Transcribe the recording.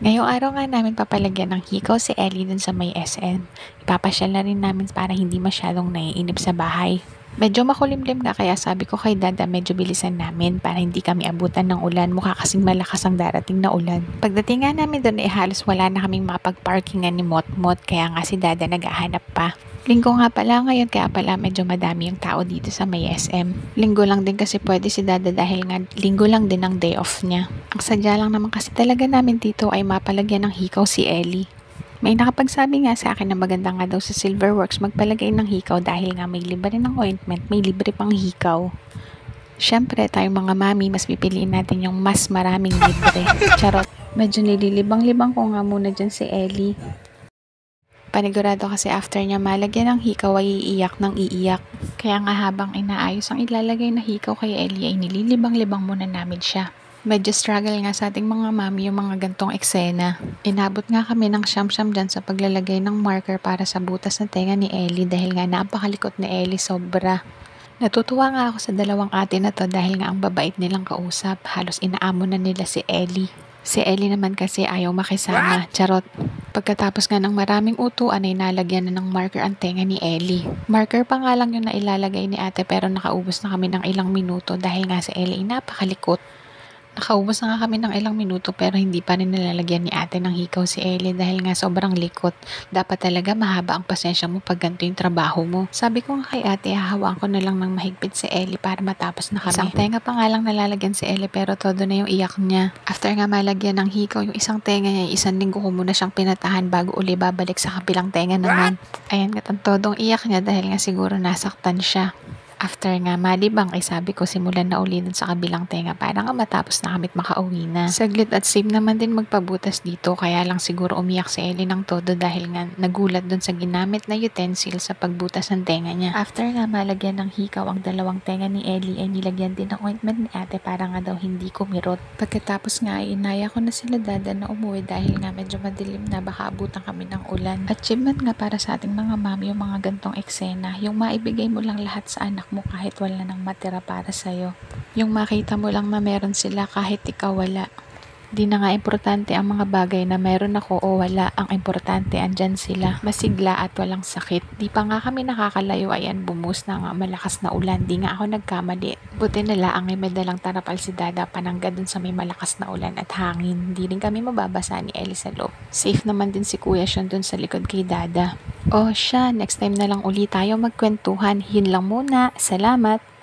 Ngayong araw nga namin papalagyan ng hikaw si Ellie dun sa may SM. Ipapasyal na rin namin para hindi masyadong naiinip sa bahay. Medyo makulimlim nga kaya sabi ko kay Dada medyo bilisan namin para hindi kami abutan ng ulan. Mukha kasing malakas ang darating na ulan. Pagdating nga namin doon halos wala na kaming makapag-parkingan ni Motmot kaya nga si Dada naghahanap pa. Linggo nga pala ngayon kaya pala medyo madami yung tao dito sa may SM. Linggo lang din kasi pwede si Dada dahil nga linggo lang din ang day off niya. Ang sadya lang naman kasi talaga namin dito ay mapalagyan ng hikaw si Ellie. May nakapagsabi nga sa akin na maganda nga daw sa Silverworks magpalagay ng hikaw dahil nga may libre ng ointment, may libre pang hikaw. Siyempre, tayong mga mami, mas pipiliin natin yung mas maraming libre. Charot. Medyo nililibang-libang ko nga muna dyan si Ellie. Panigurado kasi after niya malagyan ng hikaw ay iiyak ng iiyak. Kaya nga habang inaayos ang ilalagay na hikaw kay Ellie ay nililibang-libang muna namin siya. Medyo struggle nga sa ating mga mami yung mga gantong eksena. Inabot nga kami ng siyam-siyam dyan sa paglalagay ng marker para sa butas na tenga ni Ellie dahil nga napakalikot ni Ellie sobra. Natutuwa nga ako sa dalawang ate na to dahil nga ang babait nilang kausap. Halos inaamo na nila si Ellie. Si Ellie naman kasi ayaw makisama. Charot. Pagkatapos nga ng maraming utuan ay nalagyan na ng marker ang tenga ni Ellie. Marker pa nga lang yung nailalagay ni ate pero nakaubos na kami ng ilang minuto dahil nga si Ellie napakalikot. Nakaubos na nga kami ng ilang minuto pero hindi pa rin nilalagyan ni ate ng hikaw si Ellie dahil nga sobrang likot. Dapat talaga mahaba ang pasensya mo pag ganito yung trabaho mo. Sabi ko nga kay ate, hahawaan ko na lang ng mahigpit si Ellie para matapos na kami. Isang tenga pa nga lang nalalagyan si Ellie pero todo na yung iyak niya. After nga malagyan ng hikaw yung isang tenga niya, isang linggo ko muna siyang pinatahan bago uli babalik sa kabilang tenga naman. Ayan nga, todong iyak niya dahil nga siguro nasaktan siya. After nga malibang ay sabi ko simulan na uli dun sa kabilang tenga para nga matapos na kami't makauwi na. Saglit at same naman din magpabutas dito kaya lang siguro umiyak si Ellie ng todo dahil nga nagulat dun sa ginamit na utensil sa pagbutas ng tenga niya. After nga malagyan ng hikaw ang dalawang tenga ni Ellie ay nilagyan din ng ointment ni ate para nga daw hindi kumirot. Pagkatapos nga ay inaya ko na sila Dada na umuwi dahil nga medyo madilim na baka abutan kami ng ulan. Achievement nga para sa ating mga mami yung mga gantong eksena, yung maibigay mo lang lahat sa anak mo kahit wala nang matira para sa'yo. Yung makita mo lang na meron sila kahit ikaw wala. Di na nga importante ang mga bagay na meron ako o wala. Ang importante andyan sila. Masigla at walang sakit. Di pa nga kami nakakalayo ayan bumus na nga malakas na ulan. Di nga ako nagkamali. Buti na lang ay may dalang tarapal si Dada panangga dun sa may malakas na ulan at hangin. Di rin kami mababasa ni Ellie sa loob. Safe naman din si Kuya Sean dun sa likod kay Dada. Oh siya, next time na lang ulit tayo magkwentuhan. Yun lang muna. Salamat!